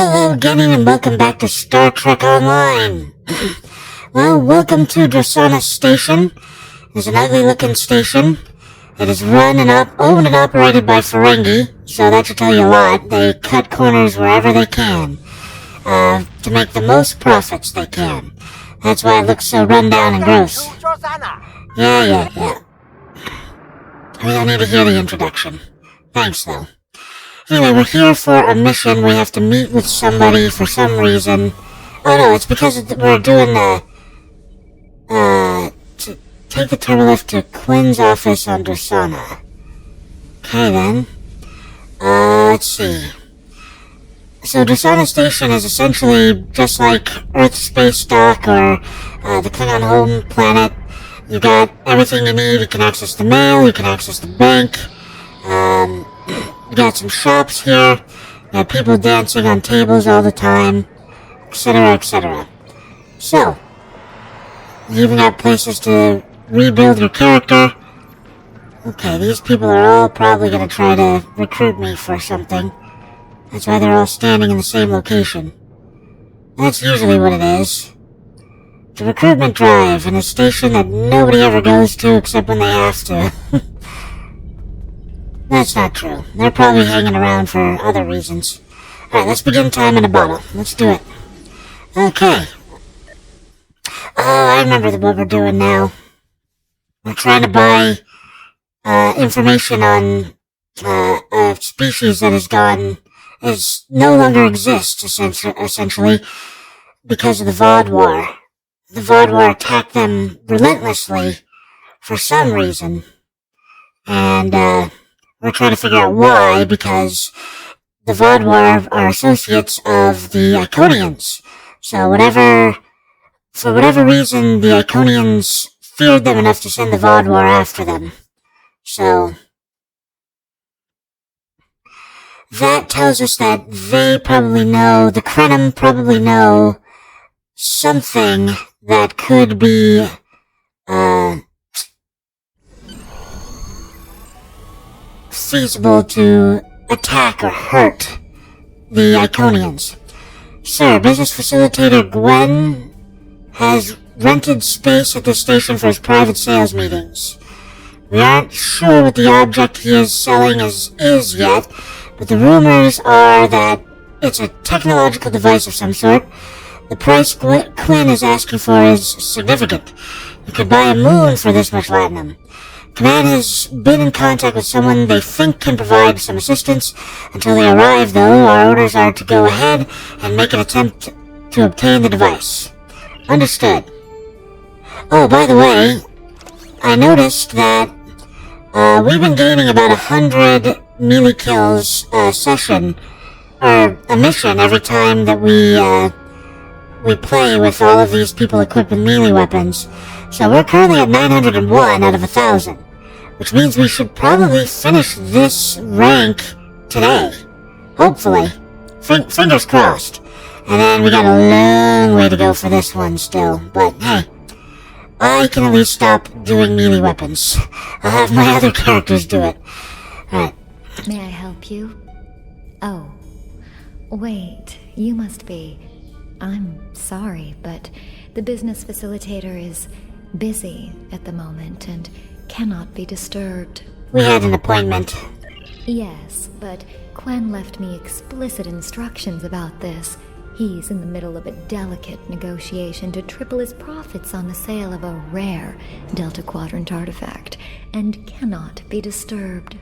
Hello again and welcome back to Star Trek Online. Well, welcome to Drasana Station. It's an ugly looking station. It is owned and operated by Ferengi, so that should tell you a lot. They cut corners wherever they can, to make the most profits they can. That's why it looks so run down and gross. Yeah. We don't need to hear the introduction. Thanks, though. Anyway, we're here for a mission. We have to meet with somebody for some reason. Oh no, it's because we're doing to take the turbolift to Quinn's office on Drasana. Okay then. Let's see. So Drasana Station is essentially just like Earth Space Dock or the Klingon home planet. You got everything you need. You can access the mail, you can access the bank, you got some shops here, you got people dancing on tables all the time, etc., etc. So, you even got places to rebuild your character. Okay, these people are all probably going to try to recruit me for something. That's why they're all standing in the same location. That's usually what it is. The recruitment drive in a station that nobody ever goes to except when they have to. That's not true. They're probably hanging around for other reasons. Alright, let's begin time in a bottle. Let's do it. Okay. Oh, I remember what we're doing now. We're trying to buy information on a species that no longer exists, essentially, because of the VOD War. The VOD War attacked them relentlessly for some reason. And, we're trying to figure out why, because the VOD War are associates of the Iconians. So for whatever reason, the Iconians feared them enough to send the VOD War after them. So, that tells us that the Krenem probably know something that could be, feasible to attack or hurt the Iconians. Sir, business facilitator Gwen has rented space at this station for his private sales meetings. We aren't sure what the object he is selling is yet, but the rumors are that it's a technological device of some sort. The price Quinn is asking for is significant. You could buy a moon for this much latinum. Command has been in contact with someone they think can provide some assistance. Until they arrive, though, our orders are to go ahead and make an attempt to obtain the device. Understood. Oh, by the way, I noticed that we've been gaining about 100 melee kills a session, or a mission, every time that we play with all of these people equipped with melee weapons. So we're currently at 901 out of 1,000, which means we should probably finish this rank today. Hopefully. Fingers crossed. And then we got a long way to go for this one still, but hey, I can at least stop doing melee weapons. I'll have my other characters do it. Alright. May I help you? Oh. Wait, you must be... I'm sorry, but the business facilitator is busy at the moment and cannot be disturbed. We had an appointment. Yes, but Quen left me explicit instructions about this. He's in the middle of a delicate negotiation to triple his profits on the sale of a rare Delta Quadrant artifact, and cannot be disturbed.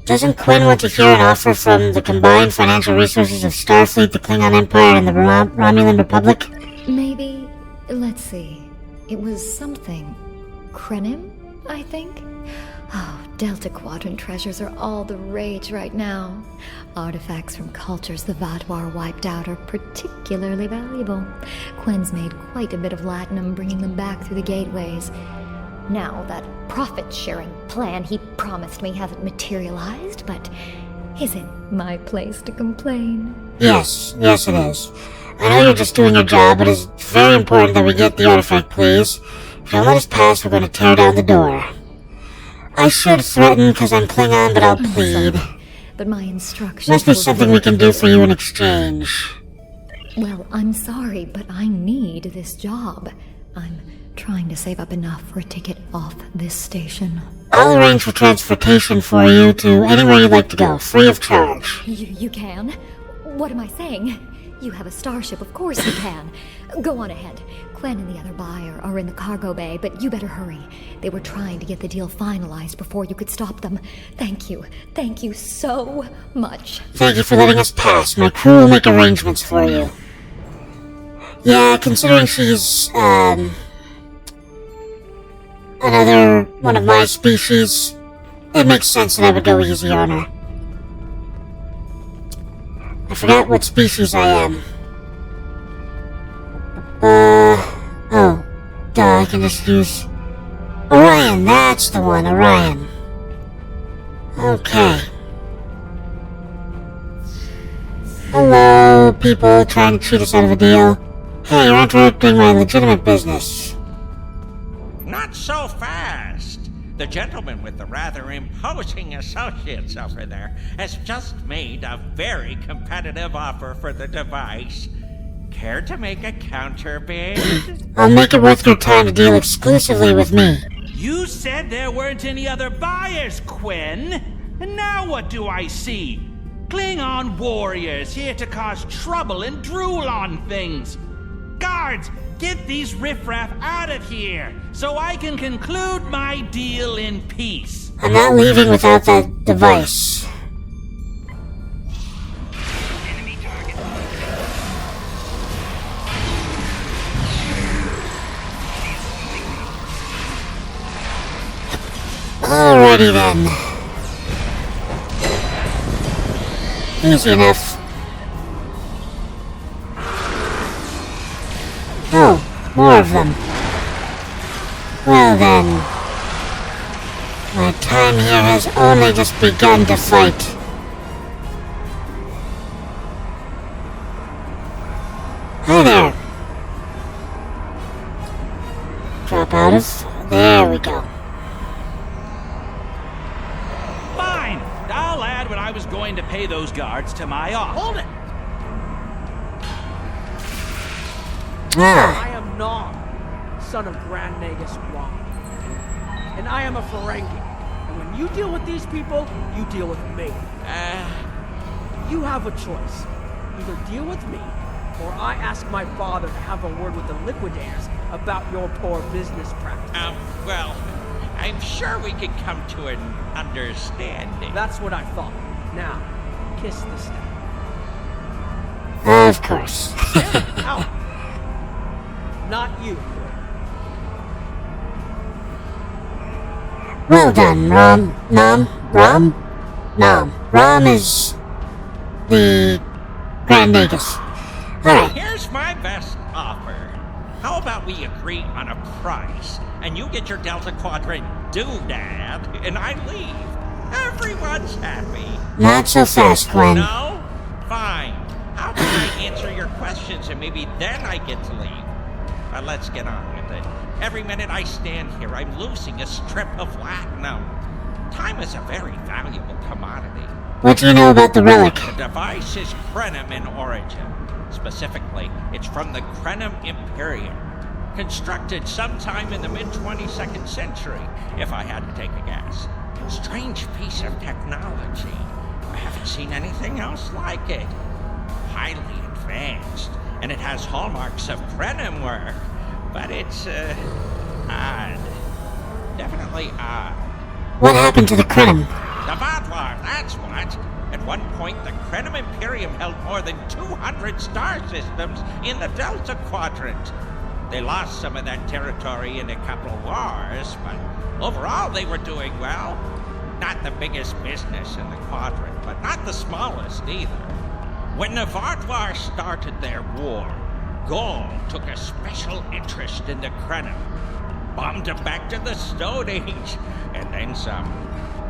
Doesn't Quinn want to hear an offer from the combined financial resources of Starfleet, the Klingon Empire, and the Romulan Republic? Maybe. Let's see. It was something. Krenem, I think? Oh, Delta Quadrant treasures are all the rage right now. Artifacts from cultures the Vatwar wiped out are particularly valuable. Quen's made quite a bit of latinum bringing them back through the gateways. Now, that profit-sharing plan he promised me hasn't materialized, but is it my place to complain? Yes it is. I know you're just doing your job, but it's very important that we get the artifact, please. If you don't let us pass, we're going to tear down the door. I should threaten because I'm Klingon, but I'll plead. But my instructions... Must be something we can do for you in exchange. Well, I'm sorry, but I need this job. I'm trying to save up enough for a ticket off this station. I'll arrange for transportation for you to anywhere you'd like to go, free of charge. You can? What am I saying? You have a starship, of course you can. Go on ahead. Gwen and the other buyer are in the cargo bay, but you better hurry. They were trying to get the deal finalized before you could stop them. Thank you. Thank you so much. Thank you for letting us pass. My crew will make arrangements for you. Yeah, considering she's, another one of my species, it makes sense that I would go easy on her. I forgot what species I am. Oh. Duh, I can just use... Orion, that's the one, Orion. Okay. Hello, people trying to cheat us out of a deal. Hey, you're interrupting my legitimate business. Not so fast. The gentleman with the rather imposing associates over there has just made a very competitive offer for the device. Care to make a counterbid? I'll make it worth your time to deal exclusively with me. You said there weren't any other buyers, Quinn. And now what do I see? Klingon warriors here to cause trouble and drool on things. Guards, get these riffraff out of here so I can conclude my deal in peace. I'm not leaving without that device. Alrighty then. Easy enough. Oh, more of them. Well then. My time here has only just begun to fight. Hi there. Drop out of... There we go. Fine. I'll add what I was going to pay those guards to my offer. Hold it! Ah, I am Nom, son of Grand Nagus Rom. And I am a Ferengi. And when you deal with these people, you deal with me. You have a choice. Either deal with me, or I ask my father to have a word with the liquidators about your poor business practice. Well, I'm sure we could come to an understanding. That's what I thought. Now, kiss the step. of course. Ow. Not you. Well done, Rom is the Grand Nagus. Alright, Here's my best offer. How about we agree on a price, and you get your Delta Quadrant doodad, and I leave. Everyone's happy. not so fast, Gwen. No? Fine. How can I answer your questions, and maybe then I get to leave? But let's get on with it. Every minute I stand here, I'm losing a strip of platinum. Time is a very valuable commodity. What do you know about the relic? The device is Krenem in origin. Specifically, it's from the Krenem Imperium. Constructed sometime in the mid-22nd century, if I had to take a guess. Strange piece of technology. I haven't seen anything else like it. Highly advanced, and it has hallmarks of Krenem work. But it's, odd. Definitely odd. What happened to the Krenem? The Vatlar, that's what. At one point, the Krenem Imperium held more than 200 star systems in the Delta Quadrant. They lost some of that territory in a couple of wars, but overall they were doing well. Not the biggest business in the quadrant, but not the smallest either. When the Vatlar started their war, Gaul took a special interest in the Krenem. Bombed them back to the Stone Age, and then some.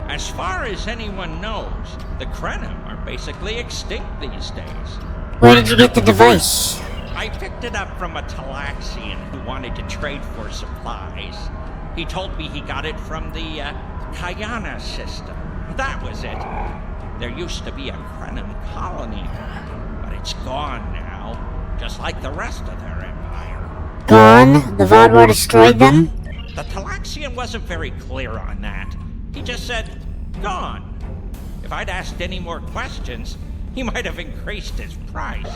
As far as anyone knows, the Krenem are basically extinct these days. Where did you get the device? I picked it up from a Talaxian who wanted to trade for supplies. He told me he got it from the Kayana system. That was it. There used to be a Krenem colony there, but it's gone now. just like the rest of their empire. Gone? The Vaadwaur destroyed them? The Talaxian wasn't very clear on that. He just said, gone. If I'd asked any more questions, he might have increased his price.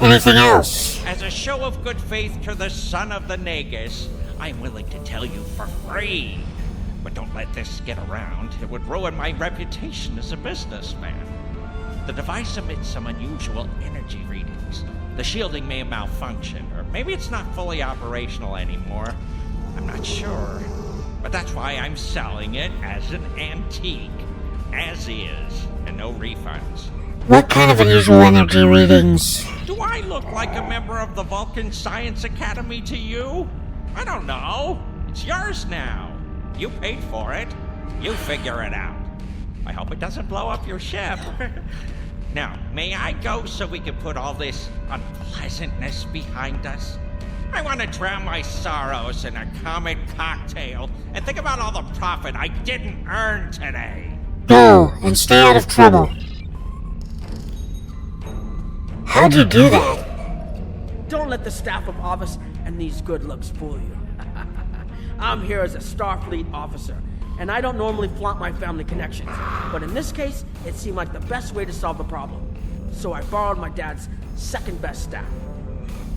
Anything else? As a show of good faith to the son of the Nagus, I'm willing to tell you for free. But don't let this get around. It would ruin my reputation as a businessman. The device emits some unusual energy readings. The shielding may have malfunctioned, or maybe it's not fully operational anymore. I'm not sure. But that's why I'm selling it as an antique. As is, and no refunds. What kind of unusual energy readings? Do I look like a member of the Vulcan Science Academy to you? I don't know. It's yours now. You paid for it. You figure it out. I hope it doesn't blow up your ship. Now, may I go so we can put all this unpleasantness behind us? I want to drown my sorrows in a comet cocktail and think about all the profit I didn't earn today. Go, and stay out of trouble. How'd you do that? Don't let the staff of office and these good looks fool you. I'm here as a Starfleet officer, and I don't normally flaunt my family connections. But in this case, it seemed like the best way to solve the problem. So I borrowed my dad's second best staff.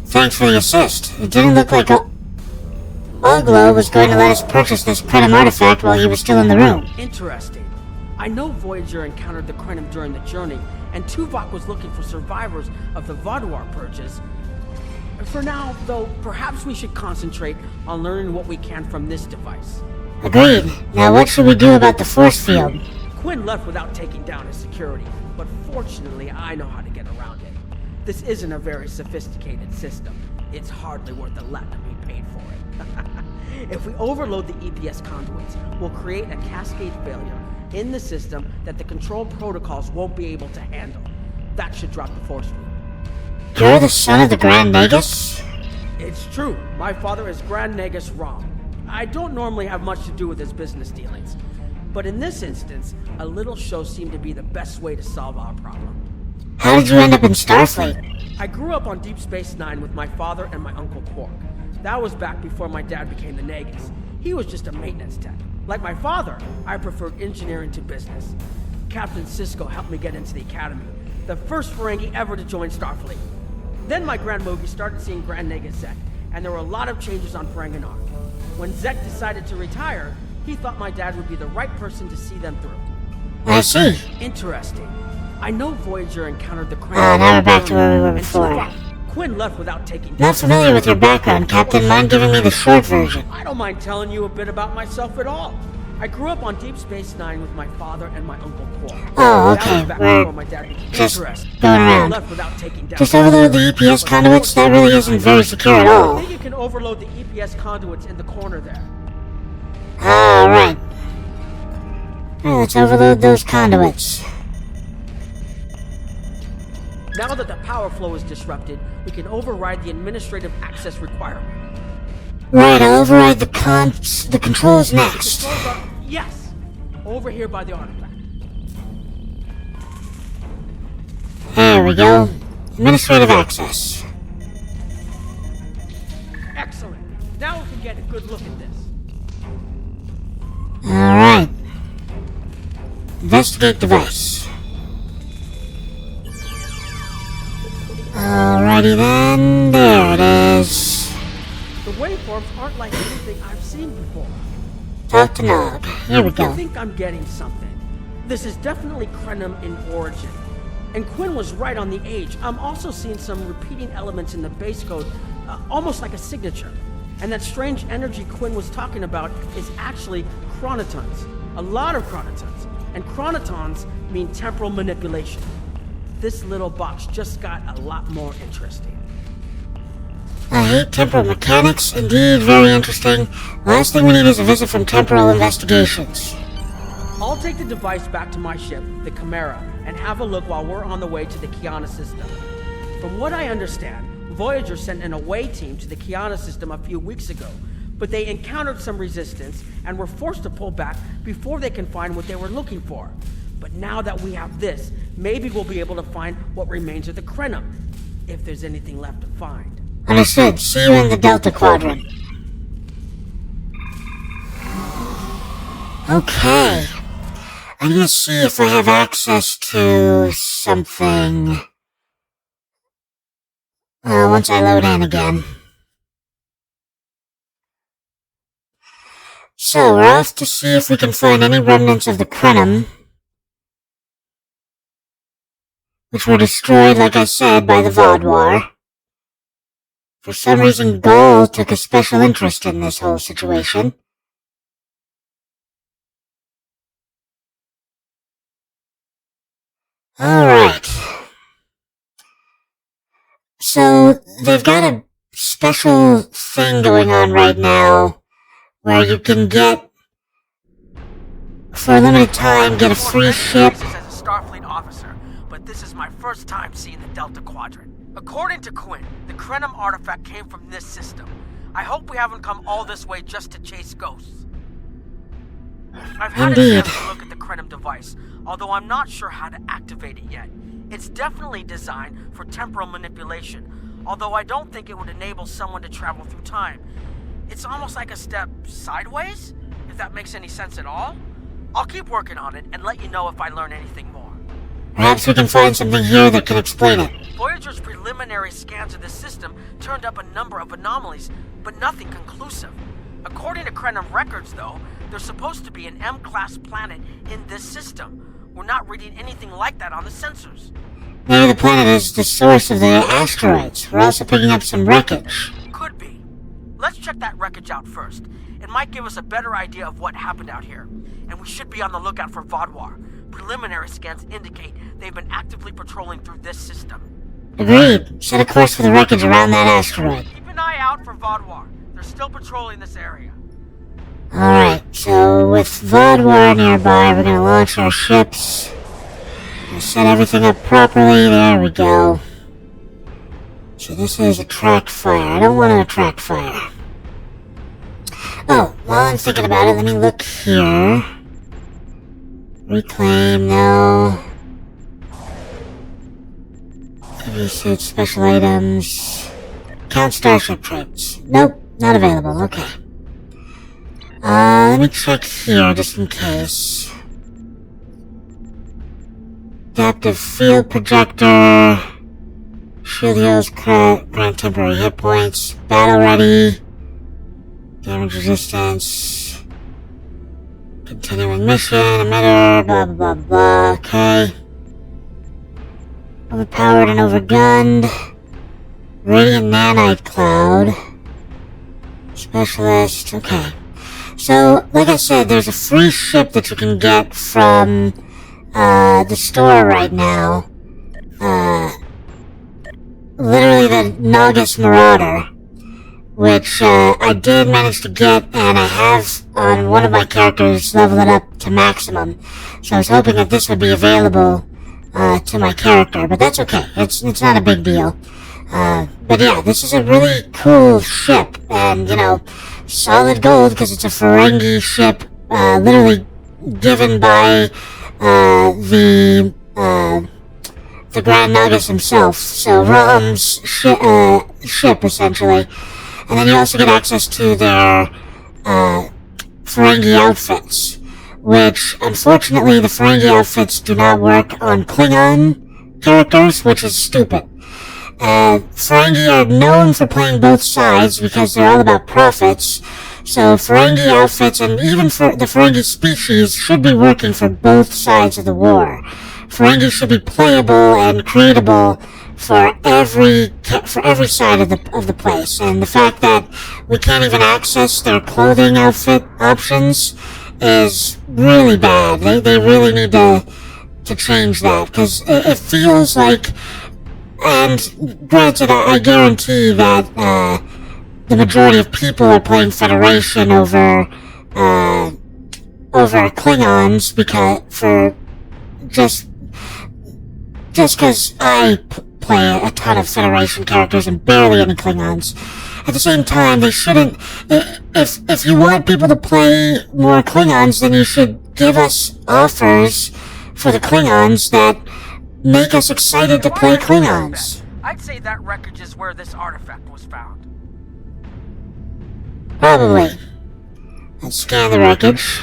Thanks for the assist. It didn't look like Oglo was going to let us purchase this Krenem artifact while he was still in the room. Interesting. I know Voyager encountered the Krenem during the journey, and Tuvok was looking for survivors of the Vaadwaur purges. For now, though, perhaps we should concentrate on learning what we can from this device. Agreed. Now what should we do about the force field? Quinn left without taking down his security, but fortunately I know how to get around it. This isn't a very sophisticated system. It's hardly worth the Latin we paid for it. If we overload the EPS conduits, we'll create a cascade failure in the system that the control protocols won't be able to handle. That should drop the force field. You're the son of the Grand Nagus? It's true. My father is Grand Nagus Rom. I don't normally have much to do with his business dealings, but in this instance, a little show seemed to be the best way to solve our problem. How did you end up in Starfleet? I grew up on Deep Space Nine with my father and my uncle Quark. That was back before my dad became the Nagus. He was just a maintenance tech. Like my father, I preferred engineering to business. Captain Sisko helped me get into the Academy, the first Ferengi ever to join Starfleet. Then my Grand Mogi started seeing Grand Nagus Zek, and there were a lot of changes on Ferenginar. When Zek decided to retire, he thought my dad would be the right person to see them through. I see. Interesting. I know Voyager encountered the Krenem. Now we're back to where we were before. Quinn left without taking... Not familiar with your background, Captain. Mind giving me the short version? I don't mind telling you a bit about myself at all. I grew up on Deep Space Nine with my father and my uncle Quark. Oh, okay. My dad Just going around. Just overload the EPS conduits? That really isn't very secure at all. I think you can overload the EPS conduits in the corner there. Alright. Well, let's overload those conduits. Now that the power flow is disrupted, we can override the administrative access requirement. Right, I'll override the controls next. Yes! Over here by the artifact. There we go. Administrative access. Excellent. Now we can get a good look at this. Alright. Investigate device. Alrighty then, there it is. The waveforms aren't like anything I've seen before. Talk to Nog. Here we go. I think I'm getting something. This is definitely Krenem in origin. And Quinn was right on the age. I'm also seeing some repeating elements in the base code, almost like a signature. And that strange energy Quinn was talking about is actually chronotons. A lot of chronotons. And chronotons mean temporal manipulation. This little box just got a lot more interesting. I hate temporal mechanics. Indeed, very interesting. Last thing we need is a visit from Temporal Investigations. I'll take the device back to my ship, the Chimera, and have a look while we're on the way to the Kiana system. From what I understand, Voyager sent an away team to the Kiana system a few weeks ago, but they encountered some resistance and were forced to pull back before they can find what they were looking for. But now that we have this, maybe we'll be able to find what remains of the Krenem. if there's anything left to find. Understood. See you in the Delta Quadrant. Okay. I'm gonna see if I have access to something once I load in again. So, we're off to see if we can find any remnants of the Krenem, which were destroyed, like I said, by the VOD War. For some reason, Gaul took a special interest in this whole situation. Alright. So, they've got a special thing going on right now where you can get, for a limited time, get a free ship. As a Starfleet officer, but this is my first time seeing the Delta Quadrant. According to Quinn, the Krenem artifact came from this system. I hope we haven't come all this way just to chase ghosts. I've had a chance to look at the Krenem device, although I'm not sure how to activate it yet. It's definitely designed for temporal manipulation, although I don't think it would enable someone to travel through time. It's almost like a step sideways, if that makes any sense at all. I'll keep working on it and let you know if I learn anything more. Perhaps we can find something here that can explain it. Voyager's preliminary scans of the system turned up a number of anomalies, but nothing conclusive. According to Krenem records, though, there's supposed to be an M-class planet in this system. We're not reading anything like that on the sensors. Maybe the planet is the source of the asteroids. We're also picking up some wreckage. Could be. Let's check that wreckage out first. It might give us a better idea of what happened out here. And we should be on the lookout for Vodwar. Preliminary scans indicate they've been actively patrolling through this system. Agreed. Set a course for the wreckage around that asteroid. Keep an eye out for Vodwar. They're still patrolling this area. Alright, so with Vodwar nearby, we're gonna launch our ships. We'll set everything up properly. There we go. So this is attract fire. I don't want to attract fire. Oh, while I'm thinking about it, let me look here. Reclaim, no. Heavy suit, special items. Count starship traits. Nope, not available. Okay. Let me check here just in case. Adaptive field projector. Shield heals, grant temporary hit points. Battle ready. Damage resistance. Continuing mission, emitter, blah blah blah blah. Okay. Overpowered and overgunned. Radiant nanite cloud. Specialist, okay. So, like I said, there's a free ship that you can get from the store right now. Literally the Nagas Marauder, which I did manage to get, and I have on one of my characters leveled it up to maximum. So I was hoping that this would be available to my character, but that's okay. It's not a big deal. But yeah, this is a really cool ship, and, you know, solid gold, because it's a Ferengi ship, literally given by, the Grand Nagus himself. So, Rom's ship, essentially. And then you also get access to their, Ferengi outfits, which, unfortunately, the Ferengi outfits do not work on Klingon characters, which is stupid. Ferengi are known for playing both sides because they're all about profits. So Ferengi outfits and even for the Ferengi species should be working for both sides of the war. Ferengi should be playable and creatable for every side of the place. And the fact that we can't even access their clothing outfit options is really bad. They really need to change that, because it feels like. And granted, I guarantee that the majority of people are playing Federation over Klingons just because I play a ton of Federation characters and barely any Klingons. At the same time, they shouldn't. If you want people to play more Klingons, then you should give us offers for the Klingons that make us excited to play Klingons. I'd say that wreckage is where this artifact was found. Probably. Let's scan the wreckage.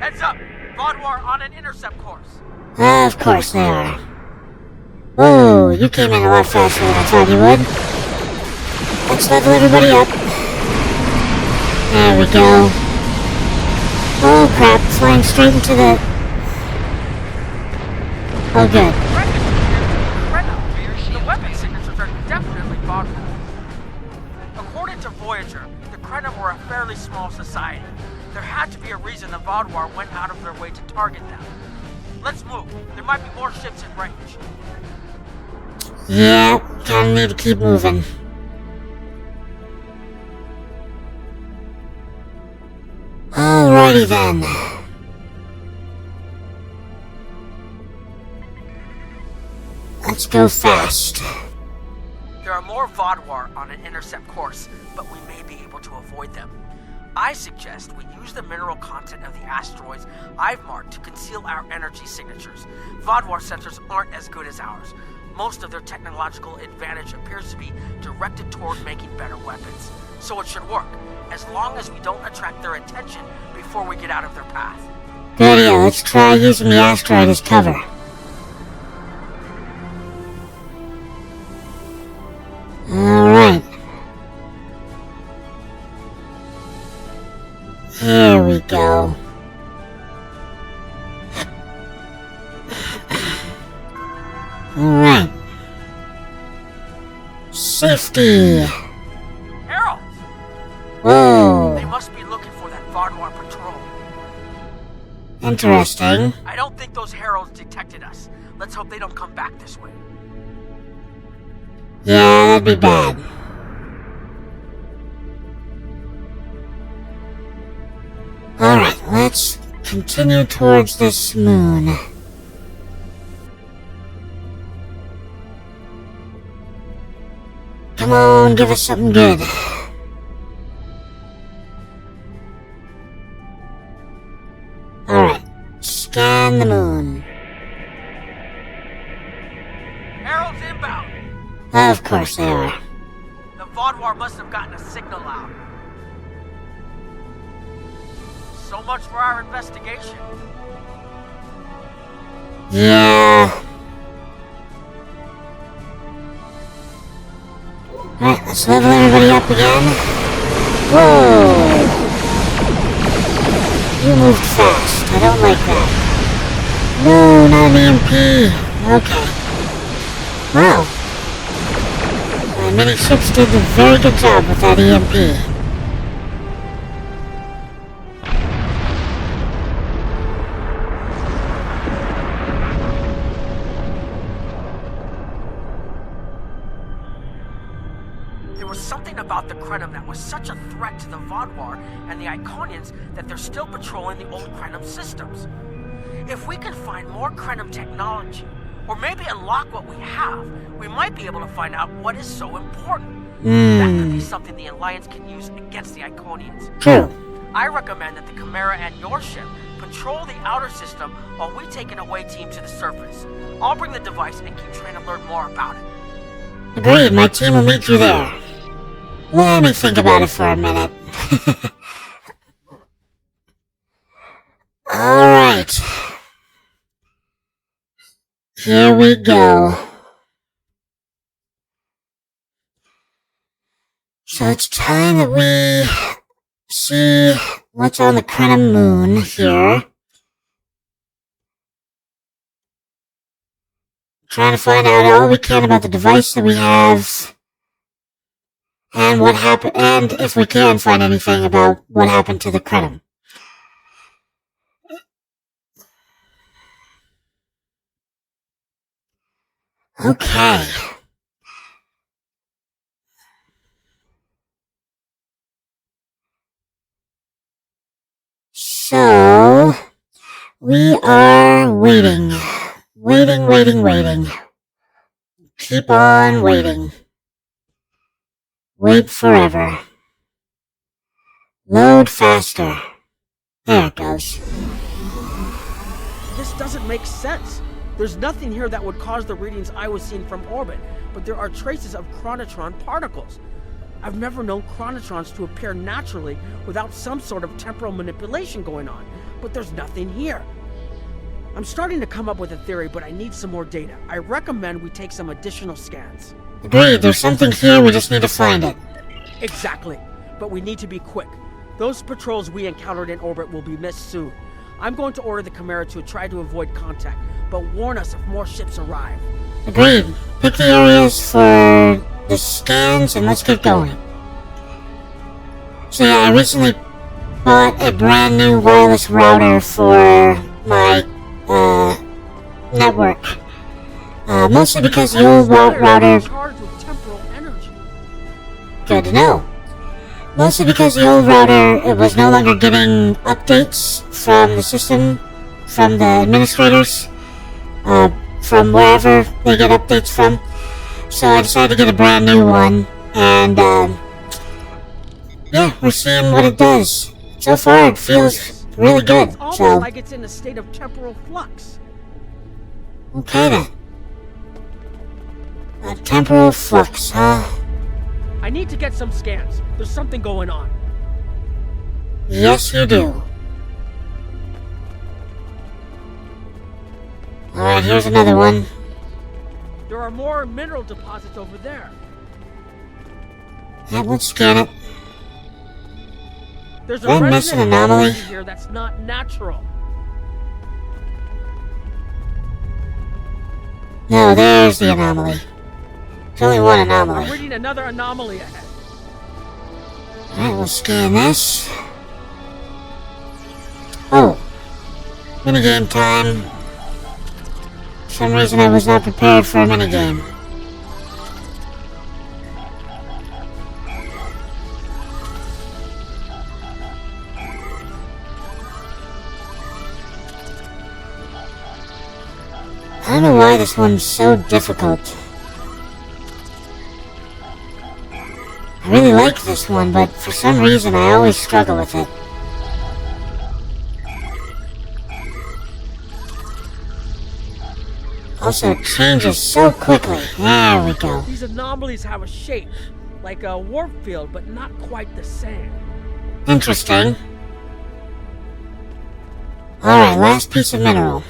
Heads up! Vaudwar on an intercept course. Of course they are. Whoa, you came in a lot faster than I thought you would. Let's level everybody up. There we go. Oh crap, flying straight into the... Oh good. The weapon signatures are definitely Vaudwar. According to Voyager, the Krenem were a fairly small society. There had to be a reason the Vaudwar went out of their way to target them. Let's move. There might be more ships in range. Yeah, kinda need to keep moving. Alrighty then. Let's go fast. There are more Vaudwar on an intercept course, but we may be able to avoid them. I suggest we use the mineral content of the asteroids I've marked to conceal our energy signatures. Vaudwar sensors aren't as good as ours. Most of their technological advantage appears to be directed toward making better weapons. So it should work, as long as we don't attract their attention before we get out of their path. Good idea, let's try using the asteroid as cover. Alright. Here we go. Alright. Safety! Harold! Whoa! They must be looking for that Vaudwar patrol. Interesting. I don't think those heralds detected us. Let's hope they don't come back this way. Yeah, that'd be bad. Alright, let's continue towards this moon. Come on, give us something good. Alright, scan the moon. Heralds inbound! Of course they are. The Vaudwar must have gotten a signal out. So much for our investigation. Yeah. Alright, let's level everybody up again. Whoa! You moved fast. I don't like that. No, not an EMP. Okay. Wow. My mini ships did a very good job with that EMP. About the Krenem that was such a threat to the Vaudwar and the Iconians that they're still patrolling the old Krenem systems. If we can find more Krenem technology, or maybe unlock what we have, we might be able to find out what is so important. That could be something the Alliance can use against the Iconians. True. I recommend that the Chimera and your ship patrol the outer system while we take an away team to the surface. I'll bring the device and keep trying to learn more about it. Agreed, my team will meet you there. Let me think about it for a minute. Alright. Here we go. So it's time that we see what's on the Krenem moon here. Trying to find out all we can about the device that we have. And what happened, and if we can find anything about what happened to the Krenem. Okay. So, we are waiting. Waiting. Keep on waiting. Wait forever. Load faster. There it goes. This doesn't make sense. There's nothing here that would cause the readings I was seeing from orbit, but there are traces of chronotron particles. I've never known chronotrons to appear naturally without some sort of temporal manipulation going on, but there's nothing here. I'm starting to come up with a theory, but I need some more data. I recommend we take some additional scans. Agreed, there's something here, we just need to find it. Exactly, but we need to be quick. Those patrols we encountered in orbit will be missed soon. I'm going to order the Chimera to try to avoid contact, but warn us if more ships arrive. Agreed. Pick the areas for the scans and let's get going. So yeah, I recently bought a brand new wireless router for my network. Mostly because the old router... Charged with temporal energy. Good to know. Mostly because the old router was no longer getting updates from the system, from the administrators, from wherever they get updates from. So I decided to get a brand new one, and yeah, we're seeing what it does. So far, it feels really good. It's almost So like it's in a state of temporal flux. okay then. A temporal flux, huh? I need to get some scans. There's something going on. Yes, you do. Alright, here's another one. There are more mineral deposits over there. Yeah, let's scan it. There's Did I a miss an resonant anomaly? frequency here that's not natural. No, there's the anomaly. There's only one I'm anomaly. reading another anomaly ahead. Alright, we'll scan this. Oh. Minigame time. For some reason I was not prepared for a minigame. I don't know why this one's so difficult. I really like this one, but for some reason I always struggle with it. Also, it changes so quickly. There we go. These anomalies have a shape, like a warp field, but not quite the same. Interesting. Alright, last piece of mineral.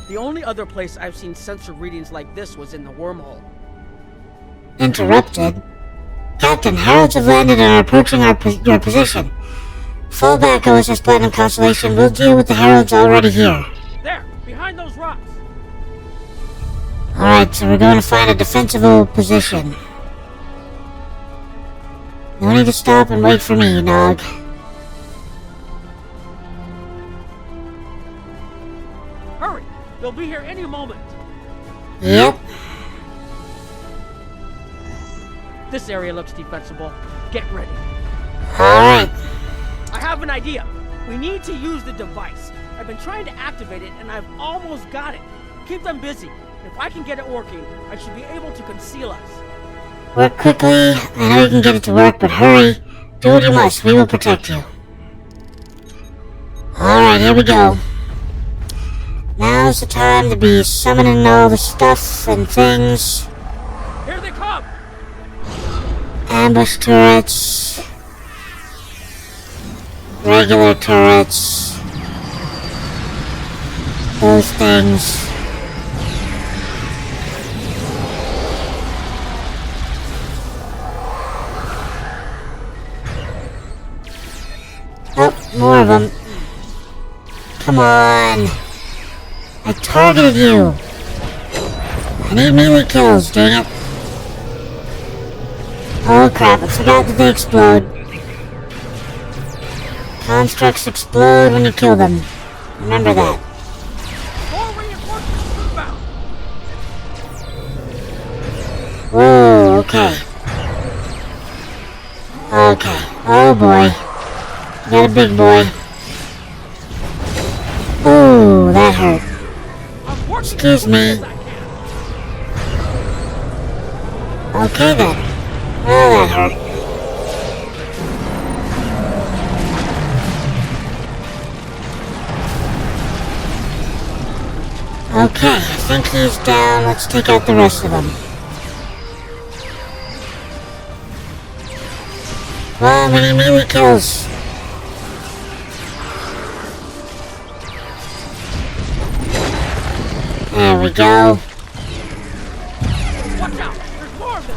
The only other place I've seen sensor readings like this was in the wormhole. Interrupted. Captain, heralds have landed and are approaching your position. Fall back, OSS Platinum Constellation. We'll deal with the heralds already here. There, behind those rocks. Alright, so we're going to find a defensible position. No need to stop and wait for me, Nog. Hurry, they'll be here any moment. Yep. This area looks defensible. Get ready. Alright. I have an idea. We need to use the device. I've been trying to activate it and I've almost got it. Keep them busy. If I can get it working, I should be able to conceal us. Work quickly. I know you can get it to work, but hurry. Do what you must. We will protect you. Alright, here we go. Now's the time to be summoning all the stuff and things. Here they come! Ambush turrets. Regular turrets. Those things. Oh, more of them. Come on. I targeted you. I need melee kills, dang it. Oh crap, I forgot that they explode. Constructs explode when you kill them. Remember that. More reinforcements inbound! Whoa, okay. Okay. Oh boy. Got a big boy. Ooh, that hurt. I'm working Excuse me. as I can. Okay then. Well, that hurt. Okay, I think he's down. Let's take out the rest of them. Wow, many melee kills. There we go. Watch out! There's more of them!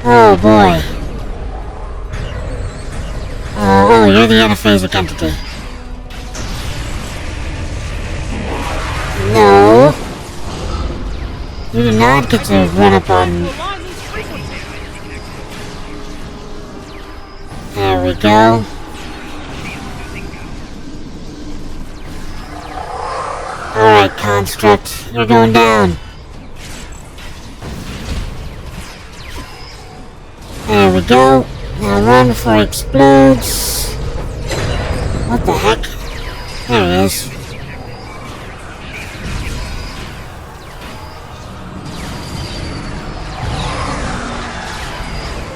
Oh boy. Oh, you're the anaphasic entity. No. You do not get to run up on... There we go. Alright, Construct. You're going down. There we go. Now run before he explodes. What the heck? There he is.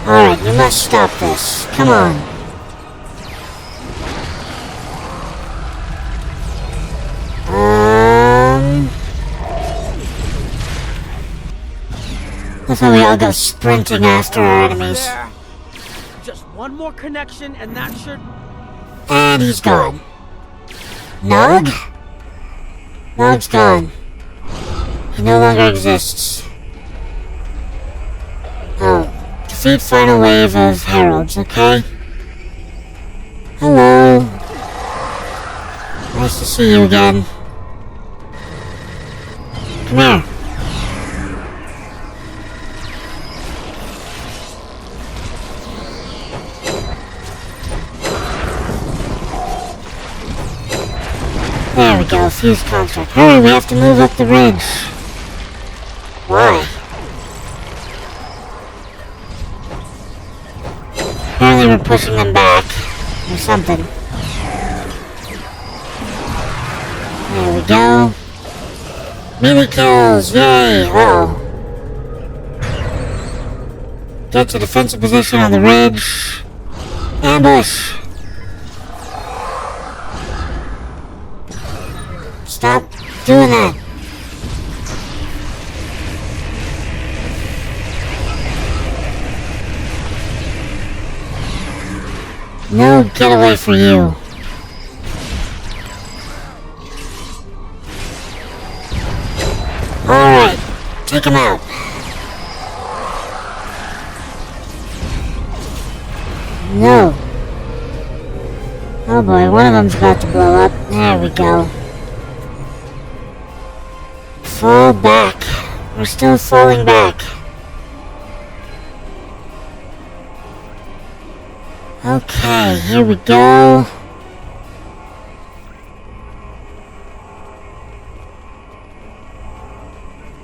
Alright, you must stop this. Come on. That's how we all go sprinting after our enemies. There. Just one more connection and that should... And he's gone. Nog? Nog's gone. He no longer exists. Oh. Defeat final wave of heralds, okay? Hello. Nice to see you again. Come here. There we go, fuse construct. Hurry, we have to move up the ridge. Why? Apparently we're pushing them back. Or something. There we go. Melee kills, yay! Uh-oh. Get to defensive position on the ridge. Ambush! Stop doing that. No getaway for you. Alright, take him out. No. Oh boy, one of them's about to blow up. There we go. Fall back. We're still falling back. Okay, here we go.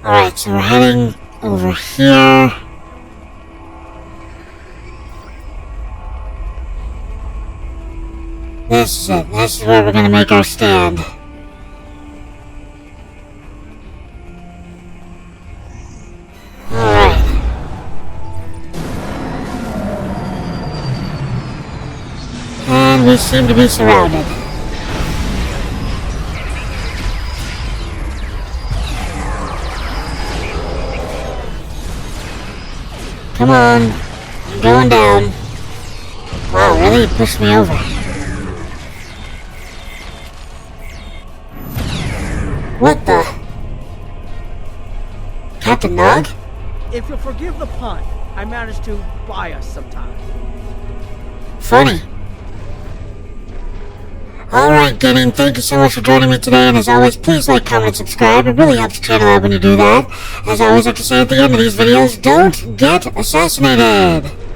Alright, so we're heading over here. This is it. This is where we're gonna make our stand. We seem to be surrounded. Come on. I'm going down. Wow, really? You pushed me over. What the? Captain Nog? If you'll forgive the pun, I managed to buy us some time. Funny. Alright, gaming, thank you so much for joining me today, and as always, please like, comment, and subscribe. It really helps the channel out when you do that. As I always like to say at the end of these videos, don't get assassinated!